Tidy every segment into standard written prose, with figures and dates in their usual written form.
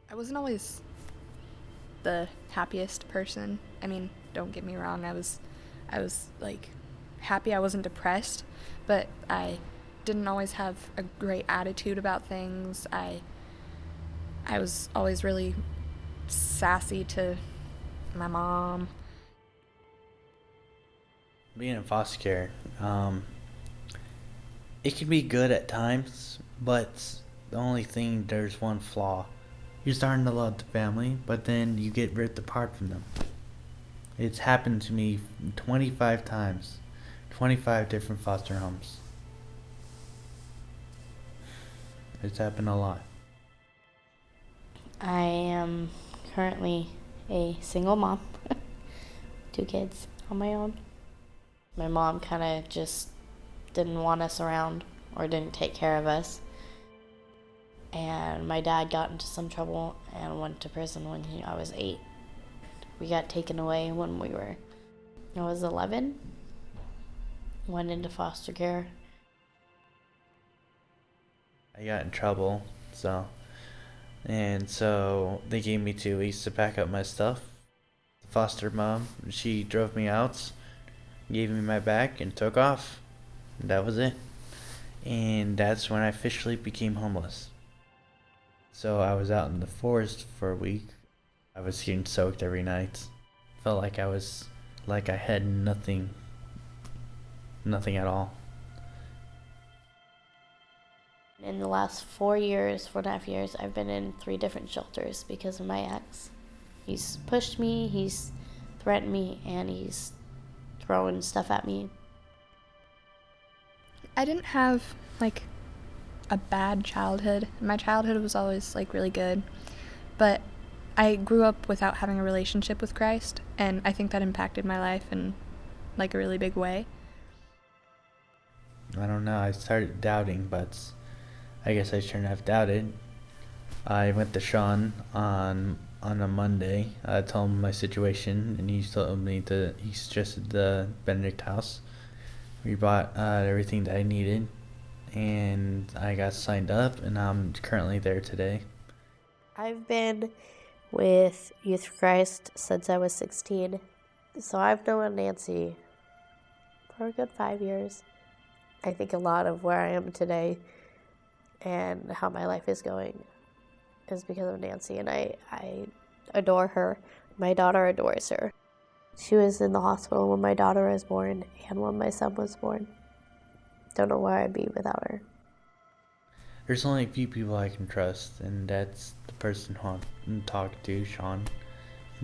I wasn't always the happiest person. I mean, don't get me wrong, I was like happy. I wasn't depressed, but I didn't always have a great attitude about things. I was always really sassy to my mom. Being in foster care, it can be good at times, but the only thing, there's one flaw. You're starting to love the family, but then you get ripped apart from them. It's happened to me 25 times, 25 different foster homes. It's happened a lot. I am currently a single mom, 2 kids on my own. My mom kind of just didn't want us around or didn't take care of us. And my dad got into some trouble and went to prison when I was 8. We got taken away when I was 11. Went into foster care. I got in trouble, so they gave me 2 weeks to pack up my stuff. The foster mom, she drove me out, gave me my bag, and took off. And that was it. And that's when I officially became homeless. So I was out in the forest for a week. I was getting soaked every night. Felt like I had nothing at all. In the last 4.5 years, I've been in 3 different shelters because of my ex. He's pushed me, he's threatened me, and he's throwing stuff at me. I didn't have a bad childhood. My childhood was always really good, but I grew up without having a relationship with Christ, and I think that impacted my life in a really big way. I don't know, I started doubting, but I guess I shouldn't have doubted. I went to Sean on a Monday. I told him my situation, and he suggested the Benedict house. We bought everything that I needed, and I got signed up, and I'm currently there today. I've been with Youth for Christ since I was 16, so I've known Nancy for a good 5 years. I think a lot of where I am today and how my life is going is because of Nancy, and I adore her. My daughter adores her. She was in the hospital when my daughter was born and when my son was born. Don't know where I'd be without her. There's only a few people I can trust, and that's the person who I'm talking to, Sean,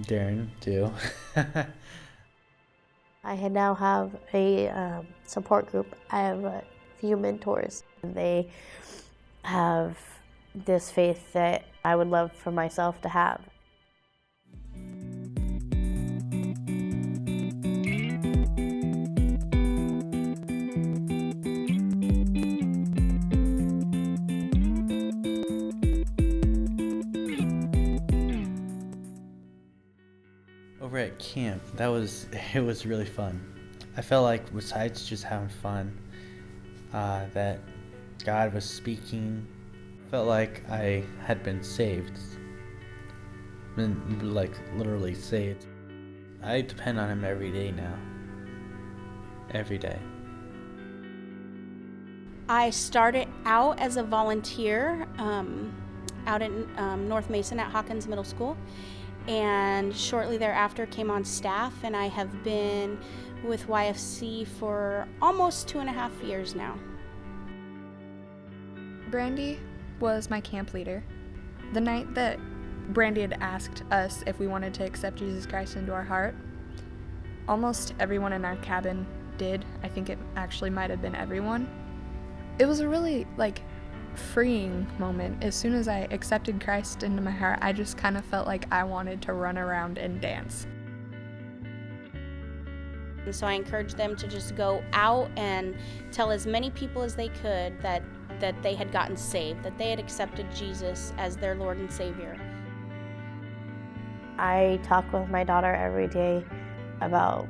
Darren, too. I now have a support group. I have a few mentors. They have this faith that I would love for myself to have. Over at camp, it was really fun. I felt like besides just having fun, that God was speaking. Felt like I had been saved. Been literally saved. I depend on him every day now. Every day. I started out as a volunteer out in North Mason at Hawkins Middle School, and shortly thereafter came on staff, and I have been with YFC for almost 2.5 years now. Brandy was my camp leader. The night that Brandy had asked us if we wanted to accept Jesus Christ into our heart, almost everyone in our cabin did. I think it actually might have been everyone. It was a really freeing moment. As soon as I accepted Christ into my heart, I just kind of felt like I wanted to run around and dance. And so I encouraged them to just go out and tell as many people as they could that they had gotten saved, that they had accepted Jesus as their Lord and Savior. I talk with my daughter every day about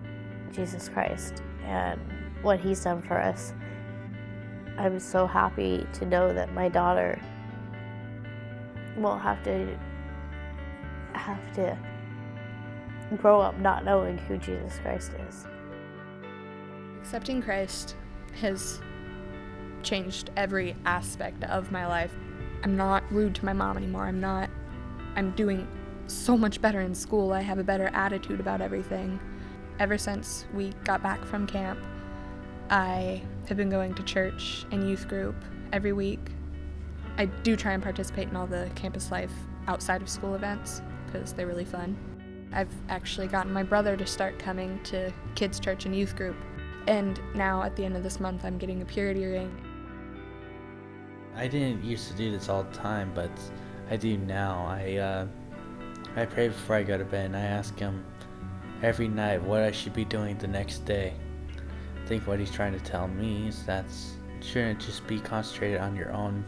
Jesus Christ and what he's done for us. I'm so happy to know that my daughter won't have to grow up not knowing who Jesus Christ is. Accepting Christ has changed every aspect of my life. I'm not rude to my mom anymore. I'm doing so much better in school. I have a better attitude about everything. Ever since we got back from camp, I have been going to church and youth group every week. I do try and participate in all the campus life outside of school events because they're really fun. I've actually gotten my brother to start coming to kids' church and youth group. And now at the end of this month, I'm getting a purity ring. I didn't used to do this all the time, but I do now. I pray before I go to bed, and I ask him every night what I should be doing the next day. I think what he's trying to tell me is that shouldn't just be concentrated on your own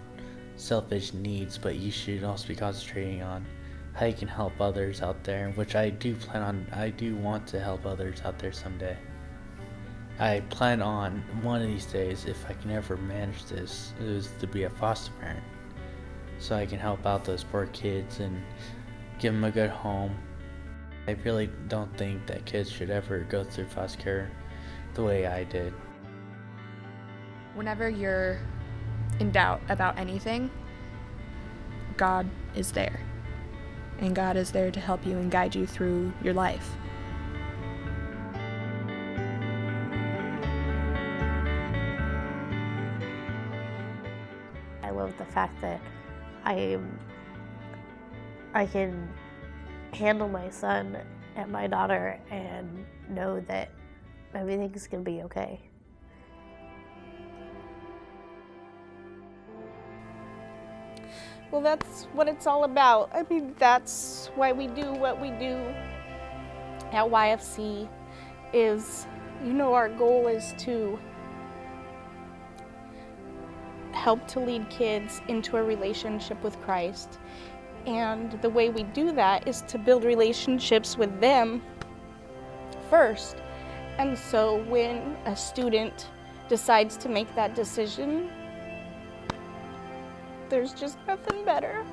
selfish needs, but you should also be concentrating on how you can help others out there, which I do want to help others out there someday. I plan on one of these days, if I can ever manage this, is to be a foster parent, so I can help out those poor kids and give them a good home. I really don't think that kids should ever go through foster care the way I did. Whenever you're in doubt about anything, God is there. And God is there to help you and guide you through your life. I love the fact that I can handle my son and my daughter and know that everything's gonna be okay. Well, that's what it's all about. I mean, that's why we do what we do at YFC is, our goal is to help to lead kids into a relationship with Christ. And the way we do that is to build relationships with them first. And so when a student decides to make that decision, there's just nothing better.